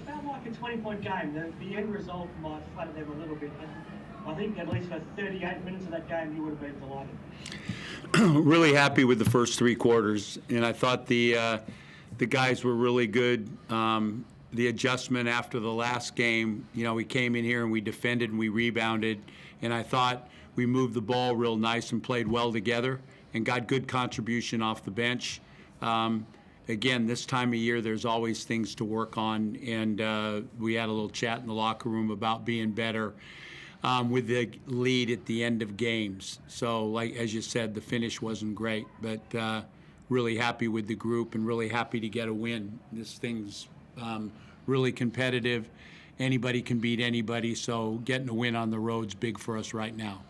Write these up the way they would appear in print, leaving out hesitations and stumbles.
felt like a 20-point game. The end result might flatter them a little bit, but I think at least for 38 minutes of that game, you would have been delighted. Really happy with the first three quarters, and I thought the guys were really good. The adjustment after the last game, we came in here and we defended and we rebounded, and I thought we moved the ball real nice and played well together and got good contribution off the bench. Again, this time of year, there's always things to work on, and we had a little chat in the locker room about being better with the lead at the end of games. So, like as you said, the finish wasn't great, but really happy with the group and really happy to get a win. This thing's really competitive. Anybody can beat anybody, so getting a win on the road's big for us right now.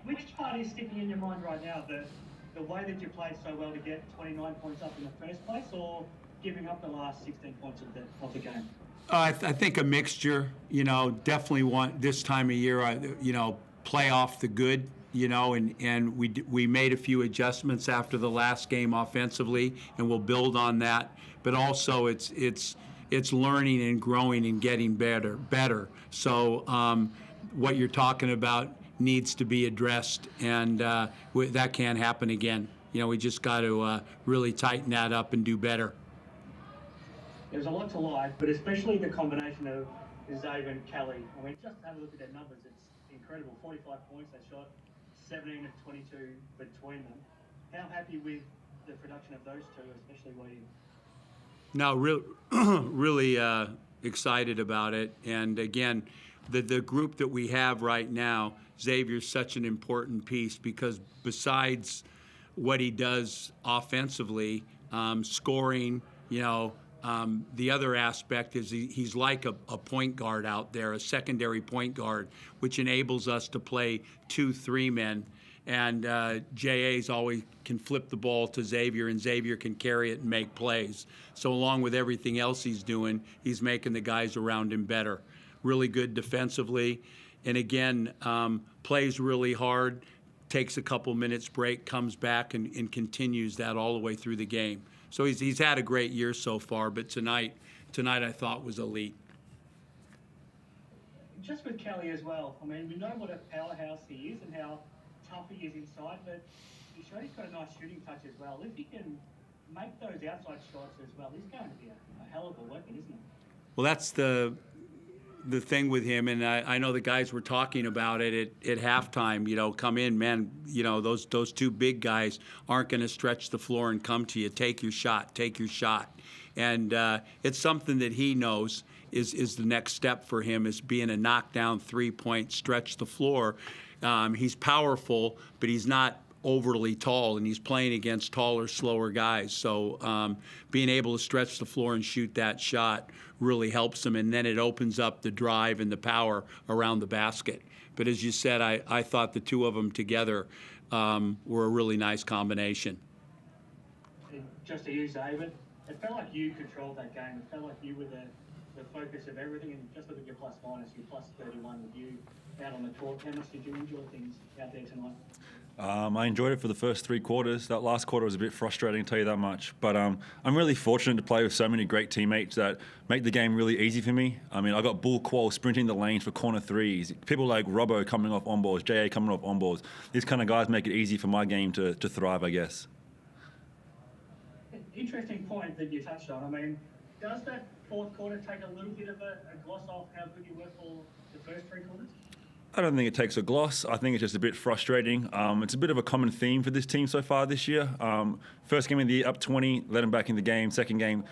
Which part is sticking in your mind right now? The way that you played so well to get 29 points up in the first place, or giving up the last 16 points of the game? I think a mixture. Definitely want this time of year. Play off the good. And we made a few adjustments after the last game offensively, and we'll build on that. But also, it's learning and growing and getting better. So what you're talking about needs to be addressed, and that can't happen again. We just got to really tighten that up and do better. There's a lot to like, but especially the combination of Xavier and Kelly. I mean, just have a look at their numbers. It's incredible. 45 points they shot, 17 of 22 between them. How happy with the production of those two, especially were you? No, really excited about it. And again, the group that we have right now, Xavier's such an important piece because besides what he does offensively, scoring, the other aspect is he's like a point guard out there, a secondary point guard, which enables us to play 2-3 men. And J.A.'s always can flip the ball to Xavier, and Xavier can carry it and make plays. So along with everything else he's doing, he's making the guys around him better. Really good defensively. And again, plays really hard, takes a couple minutes break, comes back and continues that all the way through the game. So he's had a great year so far, but tonight I thought was elite. Just with Kelly as well, I mean, we know what a powerhouse he is and how tough he is inside, but he's got a nice shooting touch as well. If he can make those outside shots as well, he's going to be a hell of a weapon, isn't he? Well, that's the thing with him, and I know the guys were talking about it at halftime. Come in, man. Those two big guys aren't going to stretch the floor and come to you. Take your shot. And it's something that he knows is the next step for him, is being a knockdown 3-point, stretch the floor. He's powerful, but he's not overly tall, and he's playing against taller, slower guys. So being able to stretch the floor and shoot that shot really helps him, and then it opens up the drive and the power around the basket. But as you said, I thought the two of them together were a really nice combination. And just to use David, it felt like you controlled that game. It felt like you were the focus of everything, and just look at your plus minus, your plus 31 with you out on the court. How much did you enjoy things out there tonight? I enjoyed it for the first three quarters. That last quarter was a bit frustrating, to tell you that much. But I'm really fortunate to play with so many great teammates that make the game really easy for me. I mean, I got Bull Qual sprinting the lanes for corner threes. People like Robbo coming off on balls, J.A. coming off on balls. These kind of guys make it easy for my game to thrive, I guess. Interesting point that you touched on. I mean, does that fourth quarter take a little bit of a gloss off how good you were for the first three quarters? I don't think it takes a gloss. I think it's just a bit frustrating. It's a bit of a common theme for this team so far this year. First game of the year, up 20, let them back in the game. Second game,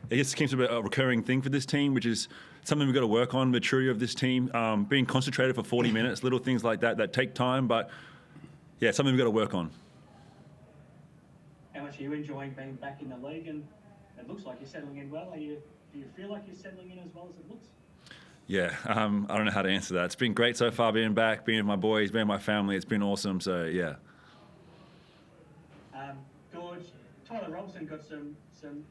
it just seems to be a recurring thing for this team, which is something we've got to work on, maturity of this team. Being concentrated for 40 minutes, little things like that take time. But, yeah, something we've got to work on. How much are you enjoying being back in the league? And it looks like you're settling in well. Do you feel like you're settling in as well as it looks? Yeah, I don't know how to answer that. It's been great so far being back, being with my boys, being with my family. It's been awesome, so yeah. George, Tyler Robson got some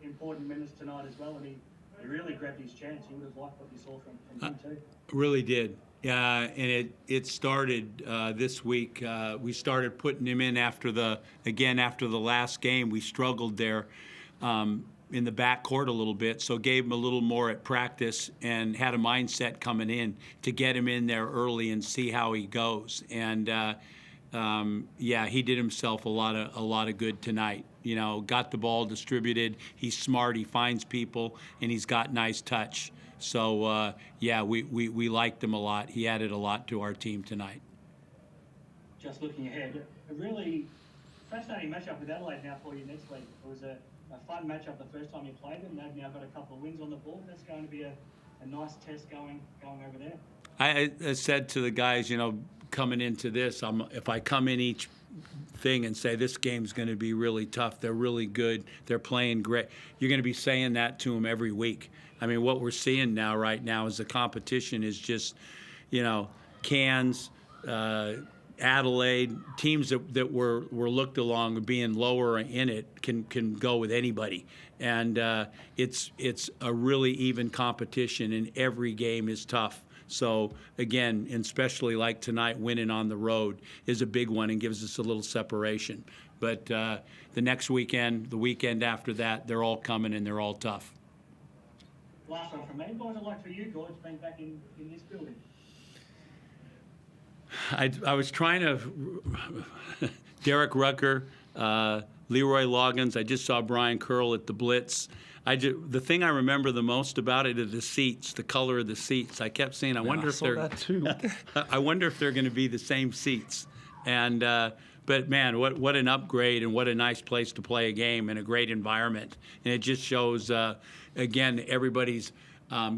important minutes tonight as well, and he really grabbed his chance. You would have liked what you saw from him too. Really did. And it started this week. We started putting him in after the last game. We struggled there. in the back court a little bit, so gave him a little more at practice and had a mindset coming in to get him in there early and see how he goes. And yeah, he did himself a lot of good tonight. You know, got the ball distributed. He's smart. He finds people, and he's got nice touch. So yeah, we liked him a lot. He added a lot to our team tonight. Just looking ahead, a really fascinating matchup with Adelaide now for you next week. It was a fun matchup the first time you played them. They've now got a couple of wins on the board. That's going to be a nice test going over there. I said to the guys, you know, coming into this, if I come in each thing and say this game's going to be really tough, they're really good, they're playing great, you're going to be saying that to them every week. I mean, what we're seeing right now is the competition is just, you know, Cairns, Adelaide, teams that were looked along being lower in it can go with anybody, and it's a really even competition, and every game is tough. So again, and especially like tonight, winning on the road is a big one and gives us a little separation. But the next weekend, the weekend after that, they're all coming and they're all tough. Last one from me. What was it like for you, Gorge, being back in this building? I was trying to, Derek Rucker, Leroy Loggins. I just saw Brian Curl at the Blitz. The thing I remember the most about it are the seats, the color of the seats. I kept saying, I wonder if they're going to be the same seats. And but man, what an upgrade and what a nice place to play a game and a great environment. And it just shows, again, everybody's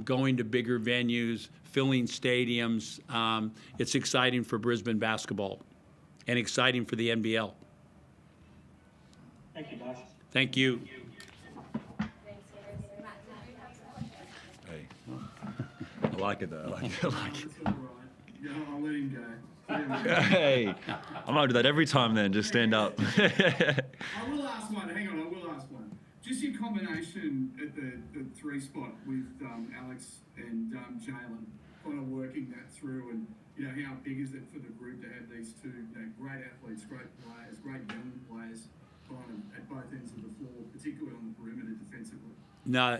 going to bigger venues, filling stadiums. It's exciting for Brisbane basketball and exciting for the NBL. Thank you, guys. Thank you. Hey, I like it though. I like it. It's all right. Yeah, I'll let him go. Hey, I might do that every time then, just stand up. I will ask one. Hang on, I will ask one. Just your combination at the 3 spot with Alex and Jalen, kind of working that through, and you know, how big is it for the group to have these two, you know, great athletes, great players, great young players, kind of at both ends of the floor, particularly on the perimeter defensively. No,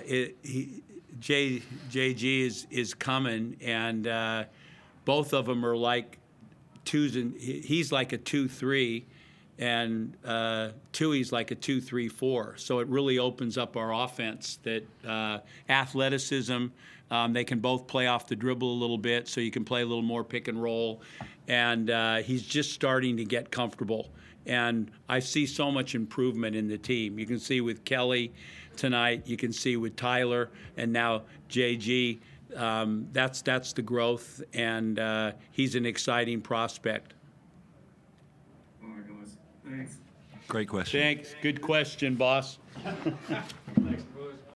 JG is coming, and both of them are like twos, and he's like a 2-3, and Tui's like a 2-3-4. So it really opens up our offense. That athleticism, they can both play off the dribble a little bit, so you can play a little more pick and roll. And he's just starting to get comfortable. And I see so much improvement in the team. You can see with Kelly tonight, you can see with Tyler, and now JG. That's the growth, and he's an exciting prospect. All right, guys. Thanks. Great question. Thanks. Good question, boss. Thanks.